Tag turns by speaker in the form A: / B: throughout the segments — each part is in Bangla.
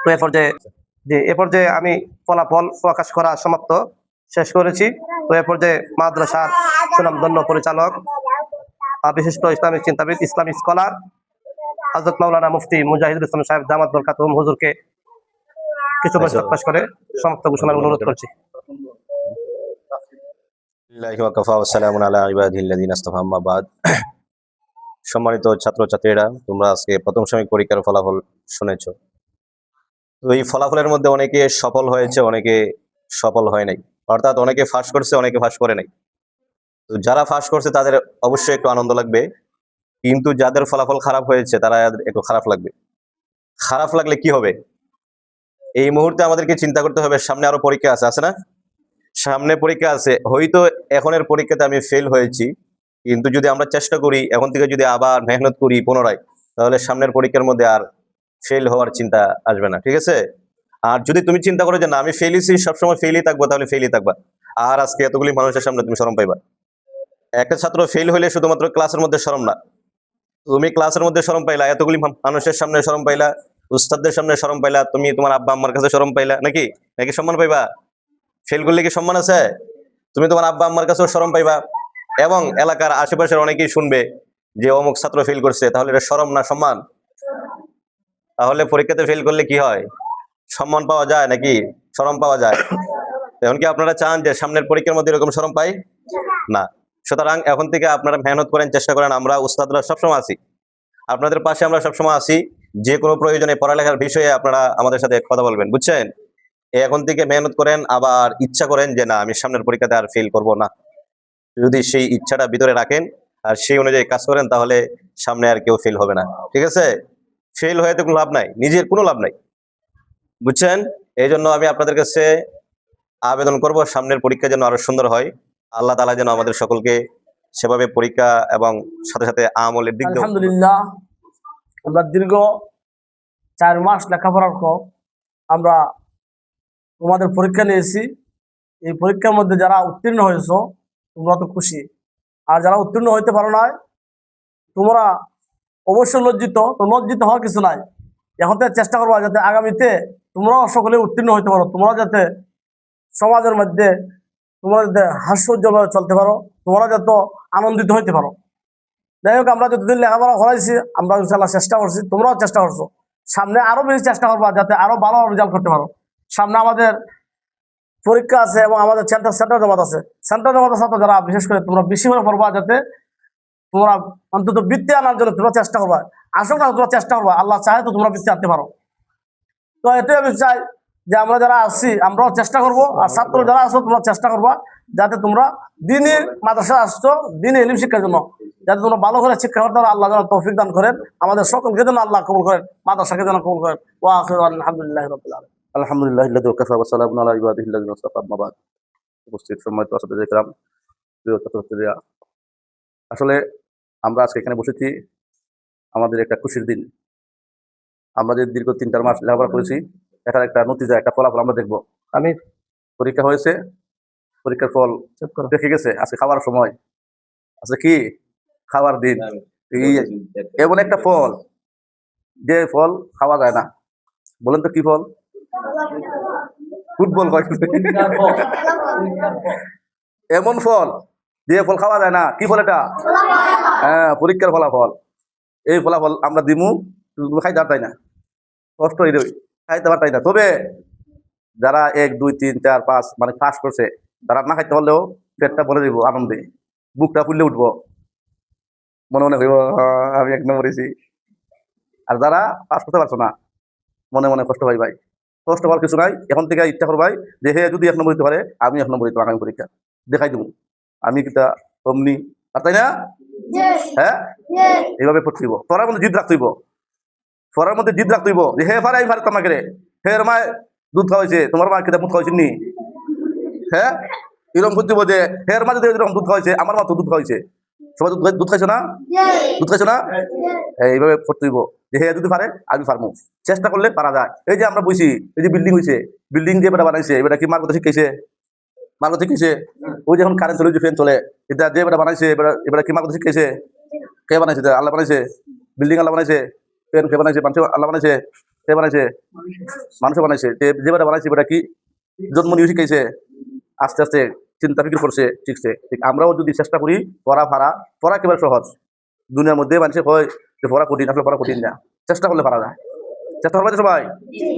A: তো এ পর্যায়ে আমি ফলাফল প্রকাশ করা সমাপ্ত শেষ করেছি। তো এ পর্যায়ে মাদ্রাসার সুনামধন্য পরিচালক, বিশিষ্ট ইসলামিক চিন্তাবিদ, ইসলামিক স্কলার হযরত মাওলানা মুফতি মুজাহিদুল ইসলাম সাহেব দামাত বরকাতুহুম হুজুরকে কিছু বক্তব্য প্রকাশ করে সমাপ্ত ঘোষণার অনুরোধ করছি।
B: সম্মানিত ছাত্রছাত্রীরা, তোমরা আজকে প্রথম সাময়িক পরীক্ষার ফলাফল শুনেছো। তো এই ফলাফলের মধ্যে অনেকে সফল হয়েছে, অনেকে সফল হয় নাই, অর্থাৎ অনেকে ফাঁস করছে, অনেকে ফাঁস করে নাই। তো যারা ফাঁস করছে তাদের অবশ্যই একটু আনন্দ লাগবে, কিন্তু যাদের ফলাফল খারাপ হয়েছে তারা একটু খারাপ লাগবে। খারাপ লাগলে কি হবে? এই মুহূর্তে আমাদেরকে চিন্তা করতে হবে, সামনে আরো পরীক্ষা আছে না? সামনে পরীক্ষা আছে। হয়তো এখনের পরীক্ষাতে আমি ফেল হয়েছি, কিন্তু যদি আমরা চেষ্টা করি, এখন থেকে যদি আবার মেহনত করি পুনরায়, তাহলে সামনের পরীক্ষার মধ্যে আর ফেল হওয়ার চিন্তা আসবে না। ঠিক আছে? আর যদি তুমি চিন্তা করো যে না, আমি ফেলইছি, সবসময় ফেলই থাকবো, তাহলে ফেলই থাকবা। আর আজকে এতগুলি মানুষের সামনে তুমি শরম পাইবা। একটা ছাত্র ফেল হইলে শুধুমাত্র ক্লাসের মধ্যে শরম না, তুমি ক্লাসের মধ্যে শরম পাইলা, এতগুলি মানুষের সামনে শরম পাইলা, উস্তাদদের সামনে শরম পাইলা, তুমি তোমার আব্বা আম্মার কাছে শরম পাইলা, নাকি নাকি সম্মান পাইবা? ফেল করলে কি সম্মান আছে? তুমি তোমার আব্বা আম্মার কাছেও শরম পাইবা, এবং এলাকার আশেপাশের অনেকেই শুনবে যে অমুক ছাত্র ফেল করছে, তাহলে এটা শরম না সম্মান? তাহলে পরীক্ষাতে ফেল করলে কি হয়? সম্মান পাওয়া যায় নাকি শরম পাওয়া যায়? এখন কি আপনারা চান যে সামনের পরীক্ষার মধ্যে এরকম শরম পাই না? সুতরাং এখন থেকে আপনারা মেহনত করেন, চেষ্টা করেন। আমরা উস্তাদরা সবসময় আছি, আপনাদের পাশে আমরা সবসময় আছি। যে কোনো প্রয়োজনে পড়ালেখার বিষয়ে আপনারা আমাদের সাথে কথা বলবেন, বুঝছেন? এখন থেকে মেহনত করেন, আবার ইচ্ছা করেন যে না, আমি সামনের পরীক্ষাতে আর ফেল করব না। যদি সেই ইচ্ছাটা ভিতরে রাখেন আর সেই অনুযায়ী কাজ করেন, তাহলে সামনে আর কেউ ফেল হবে না। ঠিক আছে? ফেল হয়ে তো কোনো লাভ নাই, নিজের কোনো লাভ নাই, বুঝছেন? এই জন্য আমি আপনাদের কাছে আবেদন করব, সামনের পরীক্ষা যেন আরো সুন্দর হয়। আল্লাহ তাআলা যেন আমাদের সকলকে সেভাবে পরীক্ষা এবং সাথে সাথে আমলের দিক দিয়ে।
C: আলহামদুলিল্লাহ, আমরা দীর্ঘ 4 মাস লেখাপড়ার পর আমরা তোমাদের পরীক্ষা নিয়েছি। এই পরীক্ষার মধ্যে যারা উত্তীর্ণ হয়েছো তোমরা তো খুশি, আর যারা উত্তীর্ণ হইতে পারো না তোমরা অবশ্যই লজ্জিত। তো লজ্জিত হওয়ার কিছু নাই, এখন থেকে চেষ্টা করবো যাতে আগামীতে তোমরাও সকলে উত্তীর্ণ হইতে পারো, তোমরা যাতে সমাজের মধ্যে তোমরা যাতে হাস্যোজ্জ্বলভাবে চলতে পারো, তোমরা যাতে আনন্দিত হইতে পারো। যাই হোক, আমরা যতদিন লেখাপড়া করাইছি আমরা ইনশাআল্লাহ চেষ্টা করছি, তোমরাও চেষ্টা করছো। সামনে আরো বেশি চেষ্টা করবা যাতে আরো ভালো রেজাল্ট করতে পারো। সামনে আমাদের পরীক্ষা আছে এবং আমাদের সেন্টার জমাত আছে। সেন্টার জমাতের সাথে যারা বিশেষ করে তোমরা বেশি করে পড়বা, যাতে তোমরা অন্তত বৃত্তি আনার জন্য তোমরা চেষ্টা করবা। আসো না, তোমরা চেষ্টা করবা, আল্লাহ চাহে তো তোমরা বৃত্তি আনতে পারো। তো এটাই আমি চাই যে আমরা যারা আসছি আমরাও চেষ্টা করব, আর ছাত্র যারা আসো তোমরা চেষ্টা করবা যাতে তোমরা দিনের মাদ্রাসা আসছো দিনে ইলম শিক্ষার জন্য, যাতে তোমরা ভালো করে শিক্ষা করতে পারো। আল্লাহ যেন তৌফিক দান করেন, আমাদের সকলকে যেন আল্লাহ কবুল করেন, মাদ্রাসাকে যেন কবুল করেন। ওয়া আখিরু আলহামদুলিল্লাহি রাব্বিল আলামিন।
D: আলহামদুলিল্লাহি ওয়া কাফা ওয়া সালামুন আলা ইবাদিহিল্লাযিনা ইসতাফা, আম্মা বাদ। উপস্থিত সম্মানিত আসলে کرام, প্রিয় ছাত্রছাত্রীরা, আসলে আমরা আজকে এখানে বসেছি আমাদের একটা খুশির দিন। আমরা যে দীর্ঘ 3-4 মাস লেখাপড়া করেছি, এটার একটা নতিজা, একটা ফলাফল আমরা দেখবো। আমি পরীক্ষা হয়েছে, পরীক্ষার ফল দেখে গেছে, আজকে খাওয়ার সময়, আজকে কি খাওয়ার দিন। এমন একটা ফল যে ফল খাওয়া যায় না, বলেন তো কি ফল? ফুটবল। এমন ফল যে ফল খাওয়া যায় না, কি ফল এটা? হ্যাঁ, পরীক্ষার ফলাফল। এই ফলাফল আমরা দিমু, খাইতে পারতাই না, কষ্ট হয়ে খাইতে পারতাই না। তবে যারা 1, 2, 3, 4, 5 মানে পাস করছে, তারা না খাইতে পারলেও পেটটা ভরে দিব আনন্দে, বুকটা ফুললে উঠবো, মনে মনে হইব আমি 1 নম্বর হয়েছি। আর যারা পাস করতে পারছো না, মনে মনে কষ্ট পাই ভাই। কষ্ট পাওয়ার কিছু নাই, এখন থেকে ইচ্ছা করবাই যে হে যদি 1 নম্বর দিতে পারে, আমি 1 নম্বর দিতে আগামী পরীক্ষা দেখাই দেবো আমি কিতা অমনি, আর তাই না? হ্যাঁ, এইভাবে পড়তে হইব, পড়ার মধ্যে জিদ রাখতে হইব, পড়ার মধ্যে জিদ রাখতে হইব যে হে পারে আমি পারতাম না, রে হে মায় দুধ খাওয়াইছে, তোমার মা কিতা দুধ খাওয়াইছেন নি? হ্যাঁ, এরকম করতে হইব যে হের মা যদি এরকম দুধ খাওয়াইছে, আমার মা তো দুধ খাওয়াইছে, সবাই দুধ খাইছো না? দুধ খাইছো না? এইভাবে পড়তে হইব যে হে যদি পারে আমি পারবো, চেষ্টা করলে পারা যায়। এই যে আমরা বুঝছি, এই যে বিল্ডিং হয়েছে, বিল্ডিং যে বেটা বানাইছে, এবার কি মার কথা শিখাইছে? মার কথা শিখাইছে? ওই যখন কারেন্ট চলে, যে ফ্যান চলে, এটা যে বেটা বানাইছে, এবার কি মার কথা শিখাইছে? কে বানাইছে? আল্লাহ বানাইছে। বিল্ডিং আল্লাহ বানাইছে, ফ্যান কে বানাইছে? আল্লাহ বানাইছে। কে বানাইছে? মানুষে বানাইছে। যেবারে বানাইছে বেটা কি জন্ম নিয়ে শিখাইছে, আস্তে আস্তে চিন্তা ফিকির করছে, শিখছে। ঠিক আমরাও যদি চেষ্টা করি, পড়া একেবারে সহজ। দুনিয়ার মধ্যে মানুষে হয় যে পড়া কঠিন, আসলে পড়া কঠিন না, চেষ্টা করলে পারা যায়। চেষ্টা করবে তো সবাই?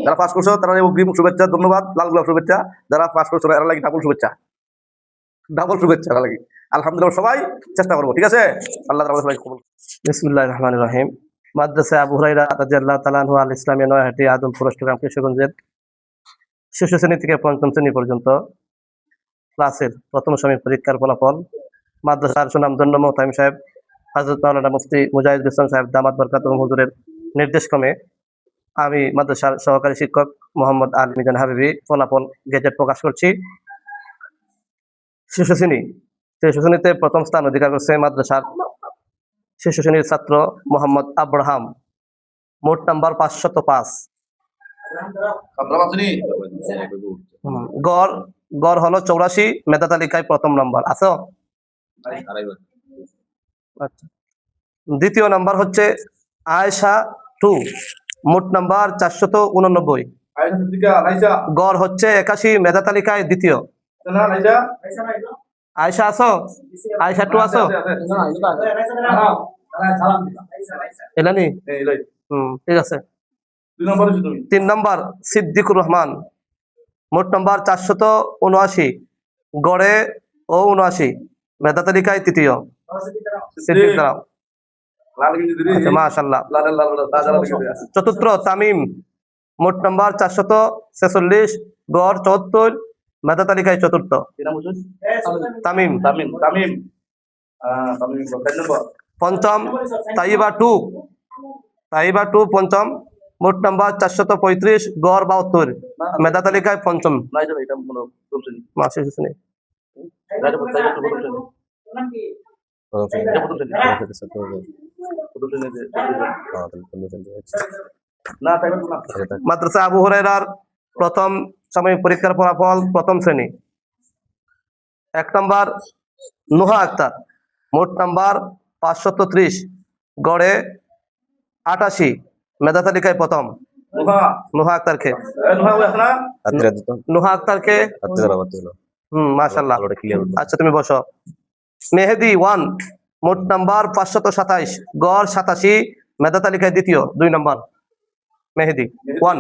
D: যারা পাস করছো তারা অগ্রিম শুভেচ্ছা, ধন্যবাদ, লাল গোলাপ শুভেচ্ছা। যারা পাস করছো না এরা লাগি ডাবল শুভেচ্ছা, এরা লাগি। আলহামদুলিল্লাহ সবাই চেষ্টা করবো, ঠিক আছে? আল্লাহ তাআলা সবাই কবুল।
A: বিসমিল্লাহির রহমানির রহিম। মাদ্রাসা আবু হুরায়রা রাদিয়াল্লাহু তাআলা আনহু আল ইসলামিয়া নয়াহাটি আদমপুর চট্টগ্রাম কিশোরগঞ্জের শিশু শ্রেণী থেকে পঞ্চম শ্রেণী পর্যন্ত ক্লাসের প্রথম সাময়িক পরীক্ষার ফলাফল মাদ্রাসার সুনামধন্য মোহতামিম সাহেব হযরত মাওলানা মুফতি মুজাহিদুল ইসলাম সাহেব দামাত বরকাতুহুম হুজুরের নির্দেশক্রমে আমি মাদ্রাসার সহকারী শিক্ষক মোহাম্মদ আলী মিজান হাবিবি ফলাফল গেজেট প্রকাশ করছি। শিশু শ্রেণীতে প্রথম স্থান অধিকার করছে মাদ্রাসার শিশু শ্রেণীর ছাত্র মোহাম্মদ আব্রাহাম, মোট নাম্বার 505। গড় হলো 84, মেধা তালিকায় প্রথম নাম্বার আছো। আচ্ছা, দ্বিতীয় নাম্বার হচ্ছে আয়েশা 2, মোট নাম্বার 489। গড় হচ্ছে 81, মেধা তালিকায় দ্বিতীয়। আয়েশা আছো? আয়েশা 2 আছো? এলানি? ঠিক আছে। 3 নাম্বার সিদ্দিকুর রহমান, মোট নাম্বার 479, গড়ে ও 79, মেধা তালিকায় তৃতীয়। সিদ্দিক দাঁড়াও। আচ্ছা, মাশাআল্লাহ। চতুর্থ তামিম, মোট নাম্বার 446, গড় 74, মেধা তালিকায় চতুর্থ। তামিম। পঞ্চম তাইবা 2, পঞ্চম, মোট নাম্বার 435, গড় 72, মেধা তালিকায় পঞ্চম। মাদ্রাসা আবু হুরায়রার প্রথম সাময়িক পরীক্ষার ফলাফল প্রথম শ্রেণী। 1 নাম্বার নুহা আক্তার, মোট নাম্বার 530, গড়ে 88, মেধা তালিকায় প্রথম। নুহা আক্তারকে মাশাআল্লাহ। আচ্ছা, তুমি বসো। মেহেদি 1, মোট নাম্বার 527, গড় 87, মেধা তালিকায় দ্বিতীয়। 2 নাম্বার মেহেদি 1।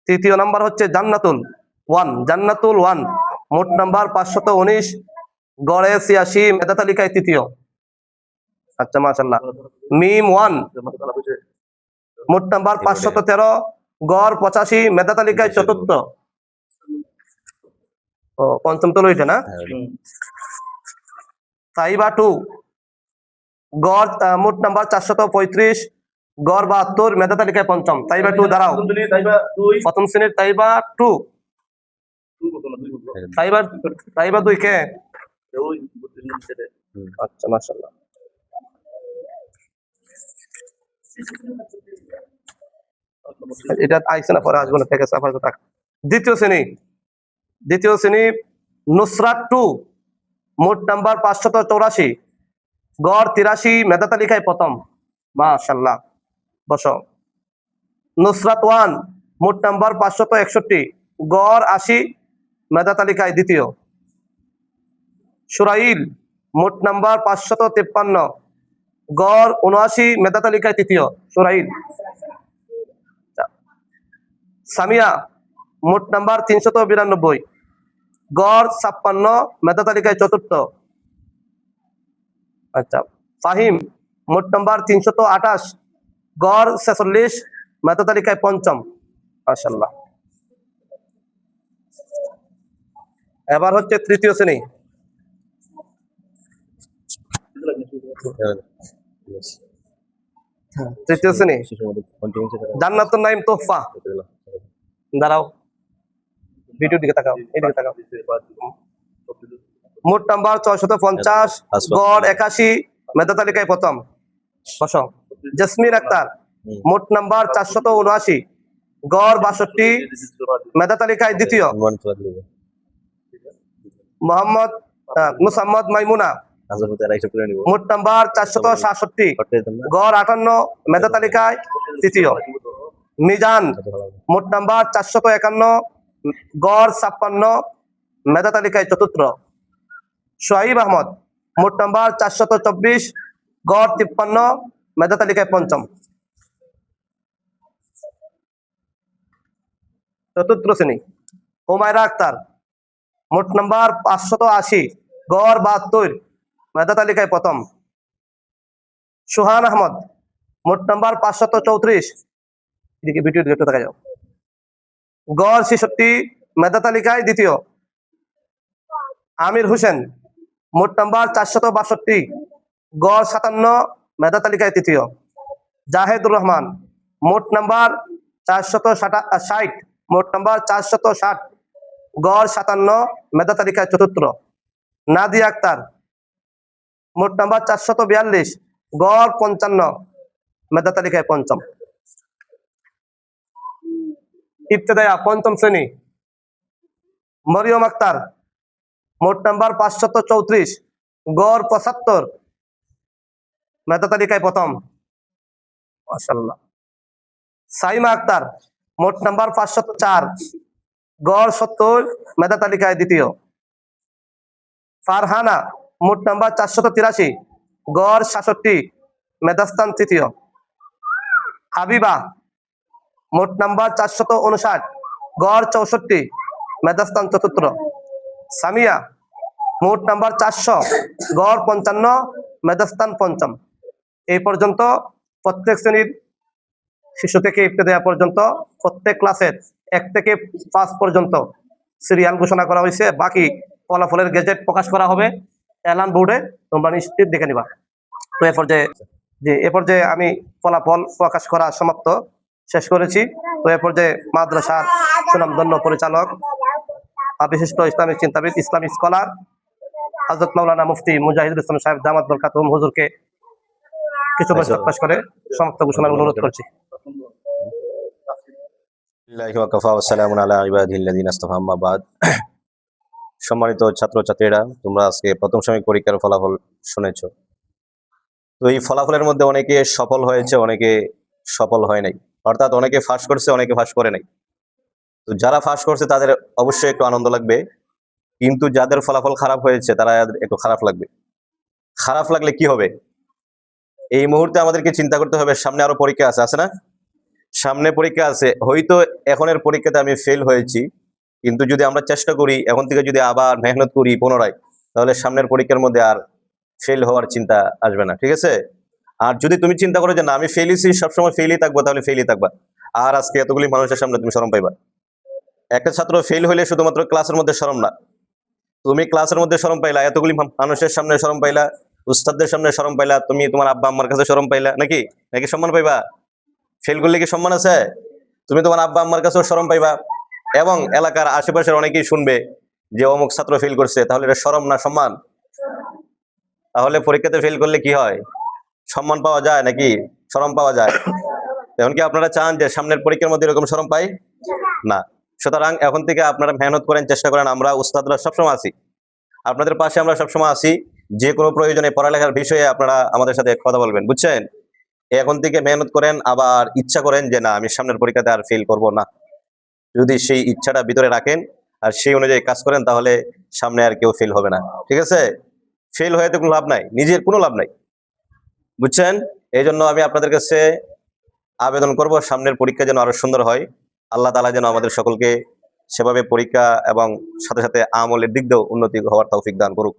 A: তৃতীয় নাম্বার হচ্ছে জান্নাতুল 1, মোট নাম্বার 519, গড়ে 86, মেধা তালিকায় তৃতীয়। আচ্ছা, মাশাআল্লাহ। মিম 1, মোট নাম্বার 513, গড় 85, মেধা তালিকায় চতুর্থ। ও পঞ্চম তো লইছে না। তাইবা 2, গড় মোট নাম্বার 435, গড় 72, মেধা তালিকায় পঞ্চম। তাইবা 2 দাঁড়াও। প্রথম শ্রেণীর তাইবা 2, তাইবা 2 কে? আচ্ছা, মাশাআল্লাহ। এটা আইছে না, পরে আসবো না, ঠিক আছে আপাতত থাক। দ্বিতীয় শ্রেণী নুসরাত 2, মোট নাম্বার 584, গড় 83, মেধা তালিকায় প্রথম। মাশাআল্লাহ, বসো। নুসরাত 1, মোট নাম্বার 561, গড় 80, মেধা তালিকায় দ্বিতীয়। সুরাইল, মোট নাম্বার 553, গড় 79, মেধা তালিকায় তৃতীয়। সুরাইল। সামিয়া, মোট নাম্বার 392, গড় 56, মেধা তালিকায় চতুর্থ। আচ্ছা, ফাহিম, মোট নাম্বার 328, গড় 46, মেধা তালিকায় পঞ্চম। মাশাআল্লাহ। এবার হচ্ছে তৃতীয় শ্রেণী। জান্নাতুন নাইম তোহফা, দাঁড়াও, ভিডিও দিকে তাকাও, এইদিকে তাকাও। মোট নাম্বার 650, গড় 81, মেধা তালিকায় প্রথম। বসো। জেসমিন আক্তার, মোট নাম্বার 479, গড় 62, মেধা তালিকায় দ্বিতীয়। মুসাম্মদ মাইমুনা, মোট নাম্বার 467, গড় 58, মেধা তালিকায় তৃতীয়। মিজান মোট নাম্বার 451, গড় 56, মেধা তালিকায় চতুর্থ। সোহাইব আহমদ মোট নাম্বার 424, গড় 53, মেধা তালিকায় পঞ্চম। চতুর্থ শ্রেণী হুমায়রা আক্তার মোট নাম্বার 580, গড় 72, মেধা তালিকায় প্রথম। সুহান আহমদ মোট নাম্বার 534, এদিকে ভিডিও দিকে একটু দেখা যাও, গড় 66, মেধা তালিকায় দ্বিতীয়। আমির হোসেন মোট নাম্বার 462, গড় 57, মেধা তালিকায় তৃতীয়। জাহেদুর রহমান মোট নাম্বার 460, মোট নাম্বার 460, গড় 57, মেধা তালিকায় চতুর্থ। নাদিয়া আক্তার মোট নাম্বার 442, গড় 55, মেধা তালিকায় পঞ্চম। ইবতেদায়া পঞ্চম শ্রেণী মরিয়ম আক্তার মোট নাম্বার 534, গড় 75, মেধা তালিকায় প্রথম। মাশাআল্লাহ। সাইমা আক্তার মোট নাম্বার 504, গড় 70, মেধা তালিকায় দ্বিতীয়। ফারহানা মোট নাম্বার 483, গড় 66, মেধাস্থান তৃতীয়। হাবিবা মোট নাম্বার 459, গড় 64, মেধাস্থান চতুর্থ। সামিয়া মোট নাম্বার 400, গড় 55, মেধাস্থান পঞ্চম। এই পর্যন্ত প্রত্যেক শ্রেণীর শিশু থেকে ইবতেদায়া পর্যন্ত প্রত্যেক ক্লাসের 1 থেকে 5 পর্যন্ত সিরিয়াল ঘোষণা করা হয়েছে। বাকি ফলাফলের গেজেট প্রকাশ করা হবে এলান বোর্ডে, তোমরা নিশ্চিত দেখে নিবা। তো এ পর্যায়ে আমি ফলাফল প্রকাশ করা সমাপ্ত শেষ করেছি। তো এ পর্যায়ে মাদ্রাসার সুনামধন্য পরিচালক, বিশিষ্ট ইসলামিক চিন্তাবিদ, ইসলামিক স্কলার হযরত মাওলানা মুফতি মুজাহিদুল ইসলাম সাহেব দামাত বরকাতুহুম হুজুরকে কিছু বক্তব্য প্রকাশ করে সমাপ্ত ঘোষণার অনুরোধ করছি।
B: বিসমিল্লাহি ওয়া কাফা ওয়া সালামুন আলা ইবাদিহিল্লাযিনা ইসতাফা, আম্মা বাদ। সম্মানিত ছাত্রছাত্রীরা, তোমরা আজকে প্রথম সাময়িক পরীক্ষার ফলাফল শুনেছো। তো এই ফলাফলের মধ্যে অনেকে সফল হয়েছে, অনেকে সফল হয় নাই, অর্থাৎ অনেকে ফাঁস করছে, অনেকে ফাঁস করে নাই। তো যারা ফাঁস করছে তাদের অবশ্যই একটু আনন্দ লাগবে, কিন্তু যাদের ফলাফল খারাপ হয়েছে তারা একটু খারাপ লাগবে। খারাপ লাগলে কি হবে? এই মুহূর্তে আমাদেরকে চিন্তা করতে হবে, সামনে আরো পরীক্ষা আছে না? সামনে পরীক্ষা আছে, হয়তো এখনের পরীক্ষাতে আমি ফেল হয়েছি, কিন্তু যদি আমরা চেষ্টা করি এখন থেকে, যদি আবার মেহনত করি পুনরায়, তাহলে সামনের পরীক্ষার মধ্যে আর ফেল হওয়ার চিন্তা আসবে না, ঠিক আছে? আর যদি তুমি চিন্তা করো যে না আমি ফেলইছি, সবসময় ফেলই থাকবো, তাহলে ফেলই থাকবা। আর আজকে এতগুলি মানুষের সামনে তুমি শরম পাইবা। একটা ছাত্র ফেল হইলে শুধুমাত্র ক্লাসের মধ্যে শরম না, তুমি ক্লাসের মধ্যে শরম পাইলা, এতগুলি মানুষের সামনে শরম পাইলা, উস্তাদদের সামনে শরম পাইলা, তুমি তোমার আব্বা আম্মার কাছে শরম পাইলা, নাকি নাকি সম্মান পাইবা? ফেল করলে কি সম্মান আছে? তুমি তোমার আব্বা আম্মার কাছেও শরম পাইবা, এবং এলাকার আশেপাশের অনেকেই শুনবে যে অমুক ছাত্র ফেল করছে, তাহলে এটা শরম না সম্মান? তাহলে পরীক্ষাতে ফেল করলে কি হয়? সম্মান পাওয়া যায় নাকি শরম পাওয়া যায়? এখন কি আপনারা চান যে সামনের পরীক্ষার মধ্যে এরকম শরম পাই না? সুতরাং এখন থেকে আপনারা মেহনত করেন, চেষ্টা করেন। আমরা উস্তাদরা সবসময় আছি, আপনাদের পাশে আমরা সবসময় আছি। যে কোনো প্রয়োজনে পড়ালেখার বিষয়ে আপনারা আমাদের সাথে কথা বলবেন, বুঝছেন? এখন থেকে মেহনত করেন, আবার ইচ্ছা করেন যে না আমি সামনের পরীক্ষাতে আর ফেল করব না। যদি সেই ইচ্ছাটা ভিতরে রাখেন আর সেই অনুযায়ী কাজ করেন, তাহলে সামনে আর কেউ ফেল হবে না, ঠিক আছে? ফেল হয়ে তো কোনো লাভ নাই, নিজের কোনো লাভ নাই, বুঝছেন? এই জন্য আমি আপনাদের কাছে আবেদন করব, সামনের পরীক্ষা যেন আরো সুন্দর হয়। আল্লাহ তাআলা যেন আমাদের সকলকে সেভাবে পরীক্ষা এবং সাথে সাথে আমলের দিক দিয়েও উন্নতি হওয়ার তৌফিক দান করুক।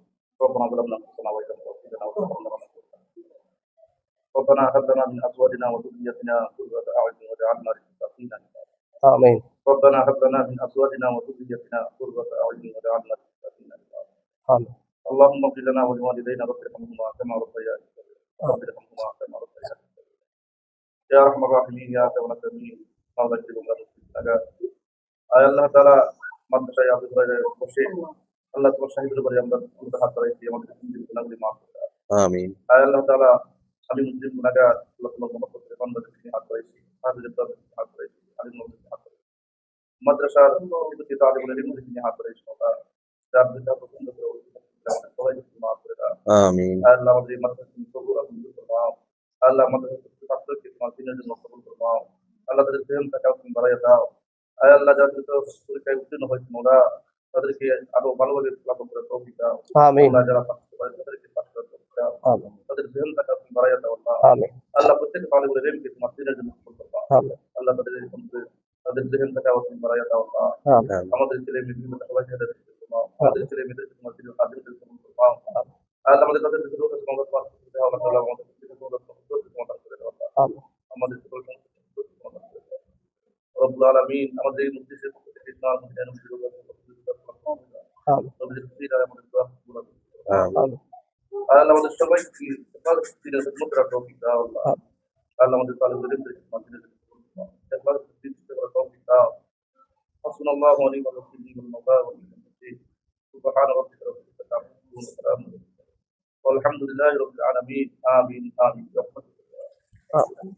D: ربنا هب لنا من ازواجنا وذريتنا قرة اعين واجعلنا للمتقين
A: আমিন।
D: ربنا هب لنا من ازواجنا وذريتنا قرة اعين واجعلنا للمتقين
A: আমিন।
D: اللهم اغفر لنا ولوالدينا رب ارحمهما كما ربياني صغيرا رب ارحمهما كما ربياني صغيرا يا ارحم الراحمين يا ارحم الراحمين مولا جل وعلا আয় আল্লাহ তাআলা মাদ্রাসায় আপনাদের বসে আল্লাহ তোমার শাহিদের উপরে আমরা হাত বাড়াইছি, আমাদের গুনাহগুলি মাফ করে দাও।
B: আমিন।
D: আয় আল্লাহ তাআলা আমি মুসলিম গুনাহগার, আল্লাহ তোমার মহব্বতের বান্দাদেরকে হাত বাড়াইছি, হাফেজের দরবারে হাত বাড়াইছি, আলিম মুফতির হাত বাড়াইছি, মাদ্রাসার প্রতিটি তালিবুল ইলমের হাত বাড়াইছি। আল্লাহ যার যেটা পছন্দ করে আমাদের সবাইকে মাফ করে দাও।
B: আমিন।
D: আয় আল্লাহ আমাদের মাদ্রাসাকে কবুল করো। আল্লাহ আমাদের ছাত্রকে তোমার দিনের জন্য কবুল করো। আল্লাহ তাদের জেহেনটাকে তুমি বাড়াইয়া দাও। আয় আল্লাহ যাদের তো পরীক্ষায় উত্তীর্ণ হয়েছে মোরা তাদেরকে আরো ভালোভাবে ফলাফল করে তৌফিক দাও।
A: আমিন
D: আল্লাহ যারা পাস করতে পারে তাদেরকে পাস করে তৌফিক দাও।
A: আমিন
D: তাদের জেহেনটাকে তুমি বাড়াইয়া দাও আল্লাহ।
A: আমিন
D: আল্লাহ প্রত্যেক তালিবের ইলমকে তোমার দিনের জন্য কবুল করবা।
A: আমিন
D: আল্লাহ তাদের জেহেনটাকে তুমি বাড়াইয়া দাও আল্লাহ।
A: আমিন
D: আমাদের ছেলে মেয়েদের সবাই ছেড়ে দিতে তোমার আমাদের ছেলে মেয়েদের তোমার দিনের কাজের কবুল করবা। আর আমাদের কাছে যে রোগ আছে আমাদের পাস করতে হবে আল্লাহ আমাদের থেকে সমাধান করে দাও আল্লাহ।
A: আমিন
D: আমাদের সকল সমস্যা সমাধান করে দাও রব্বুল আলামিন। আমাদের এই মজলিসের পক্ষ থেকে ইসলাম মুসলিম
A: আমিন
D: আমাদের খুশিরা আমাদের দোয়া কবুল করো।
A: আমিন
D: আর আল্লাহ আমাদের সবাইকে দিনের খিদমত রাখার তৌফিক দাও আল্লাহ। আল্লাহ আমাদের তালিবের ইলমকে তোমার দিনের জন্য কবুল করো। একবার দিন করার তৌফিক দাও। হাসবুনাল্লাহু ওয়া নি'মাল ওয়াকিল ওয়াল মাওলা ওয়া নি'মাল নাসীর। সুবহান রাব্বিকা রাব্বিল ইজ্জাতি আম্মা ইয়াসিফুন ওয়া সালামুন আলাল মুরসালিন ওয়ালহামদুলিল্লাহি রাব্বিল আলামিন। আমিন আমিন।
A: আমিন